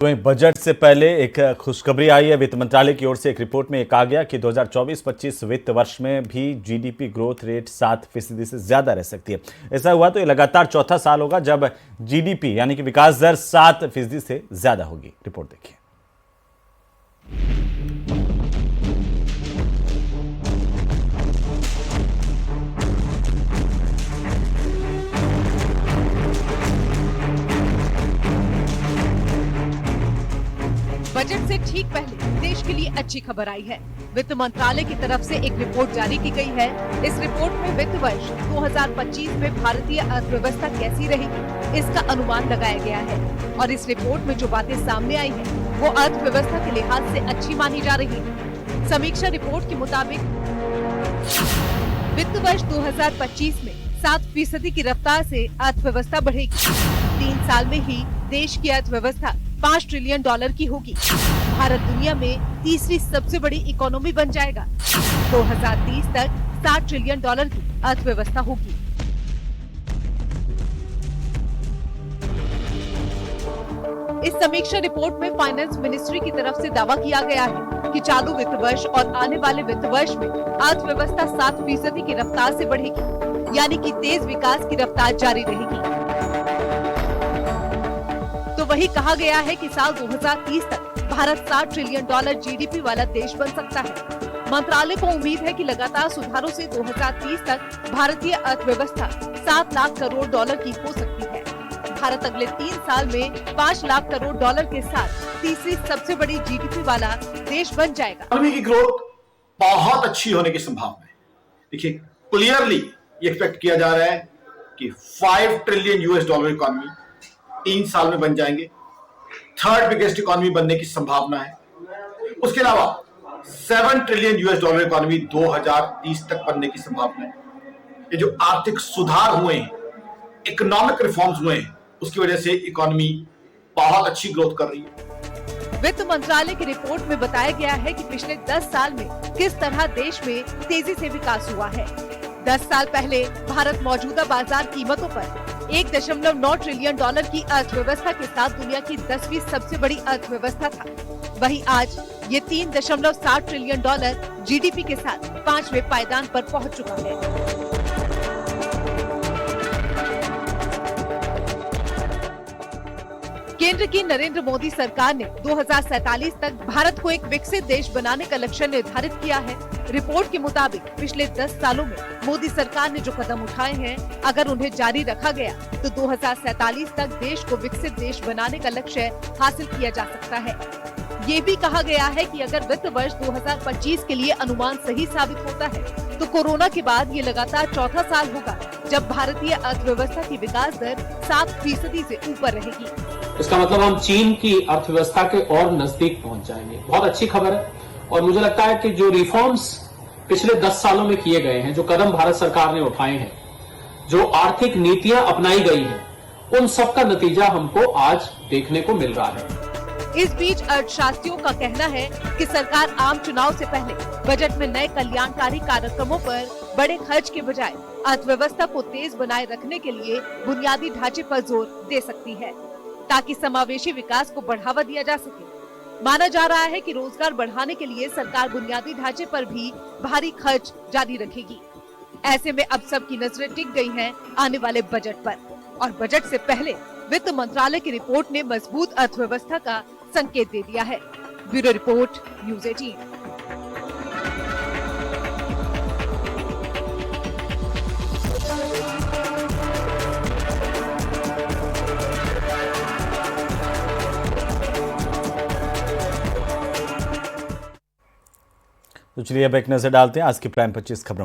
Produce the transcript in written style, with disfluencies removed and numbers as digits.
तो वहीं बजट से पहले एक खुशखबरी आई है। वित्त मंत्रालय की ओर से एक रिपोर्ट में ये कहा गया कि 2024-25 वित्त वर्ष में भी जीडीपी ग्रोथ रेट 7% से ज्यादा रह सकती है। ऐसा हुआ तो ये लगातार चौथा साल होगा जब जीडीपी यानी कि विकास दर 7% से ज्यादा होगी। रिपोर्ट देखिए। बजट से ठीक पहले देश के लिए अच्छी खबर आई है। वित्त मंत्रालय की तरफ से एक रिपोर्ट जारी की गई है। इस रिपोर्ट में वित्त वर्ष 2025 में भारतीय अर्थव्यवस्था कैसी रहेगी इसका अनुमान लगाया गया है और इस रिपोर्ट में जो बातें सामने आई हैं, वो अर्थव्यवस्था के लिहाज से अच्छी मानी जा रही है। समीक्षा रिपोर्ट के मुताबिक वित्त वर्ष 2025 में 7% की रफ्तार से अर्थव्यवस्था बढ़ेगी। 3 साल में ही देश की अर्थव्यवस्था $5 ट्रिलियन की होगी। भारत दुनिया में तीसरी सबसे बड़ी इकोनॉमी बन जाएगा। 2030 तक $60 ट्रिलियन की अर्थव्यवस्था होगी। इस समीक्षा रिपोर्ट में फाइनेंस मिनिस्ट्री की तरफ से दावा किया गया है कि चालू वित्त वर्ष और आने वाले वित्त वर्ष में अर्थव्यवस्था 7% की रफ्तार से बढ़ेगी, यानी कि तेज विकास की रफ्तार जारी रहेगी। तो वही कहा गया है कि साल 2030 तक भारत $60 ट्रिलियन जीडीपी वाला देश बन सकता है। मंत्रालय को उम्मीद है कि लगातार सुधारों से 2030 तक भारतीय अर्थव्यवस्था $7 लाख करोड़ की हो सकती है। भारत अगले 3 साल में $5 लाख करोड़ के साथ तीसरी सबसे बड़ी जीडीपी वाला देश बन जाएगा। इकोनॉमी की ग्रोथ बहुत अच्छी होने की संभावना है। देखिए, क्लियरली ये एक्सपेक्ट किया जा रहा है कि $5 ट्रिलियन इकोनॉमी 3 साल में बन जाएंगे। थर्ड बिगेस्ट इकोनॉमी बनने की संभावना है। उसके अलावा $7 ट्रिलियन इकोनॉमी 2030 तक बनने की संभावना है। ये जो आर्थिक सुधार हुए हैं, इकोनॉमिक रिफॉर्म्स हुए हैं, उसकी वजह से इकोनॉमी बहुत अच्छी ग्रोथ कर रही है। वित्त मंत्रालय की रिपोर्ट में बताया गया है कि पिछले 10 साल में किस तरह देश में तेजी से विकास हुआ है। 10 साल पहले भारत मौजूदा बाजार कीमतों पर $1.9 ट्रिलियन की अर्थव्यवस्था के साथ दुनिया की 10वीं सबसे बड़ी अर्थव्यवस्था था। वहीं आज ये $3.7 ट्रिलियन जीडीपी के साथ 5वें पायदान पर पहुंच चुका है। केंद्र की नरेंद्र मोदी सरकार ने 2047 तक भारत को एक विकसित देश बनाने का लक्ष्य निर्धारित किया है। रिपोर्ट के मुताबिक पिछले 10 सालों में मोदी सरकार ने जो कदम उठाए हैं, अगर उन्हें जारी रखा गया तो 2047 तक देश को विकसित देश बनाने का लक्ष्य हासिल किया जा सकता है। ये भी कहा गया है कि अगर वित्त वर्ष 2025 के लिए अनुमान सही साबित होता है तो कोरोना के बाद ये लगातार चौथा साल होगा जब भारतीय अर्थव्यवस्था की विकास दर 7% से ऊपर रहेगी। इसका मतलब हम चीन की अर्थव्यवस्था के और नजदीक पहुंच जाएंगे। बहुत अच्छी खबर है और मुझे लगता है कि जो रिफॉर्म्स पिछले 10 सालों में किए गए हैं, जो कदम भारत सरकार ने उठाए हैं, जो आर्थिक नीतियां अपनाई गई हैं, उन सब का नतीजा हमको आज देखने को मिल रहा है। इस बीच अर्थशास्त्रियों का कहना है कि सरकार आम चुनाव से पहले बजट में नए कल्याणकारी कार्यक्रमों पर बड़े खर्च के बजाय अर्थव्यवस्था को तेज बनाए रखने के लिए बुनियादी ढांचे पर जोर दे सकती है, ताकि समावेशी विकास को बढ़ावा दिया जा सके। माना जा रहा है कि रोजगार बढ़ाने के लिए सरकार बुनियादी ढांचे पर भी भारी खर्च जारी रखेगी। ऐसे में अब सबकी नजरें टिक गई हैं आने वाले बजट पर और बजट से पहले वित्त मंत्रालय की रिपोर्ट ने मजबूत अर्थव्यवस्था का संकेत दे दिया है। Bureau report, news 18। तो चलिए अब एक नजर डालते हैं आज की प्राइम 25 खबरों।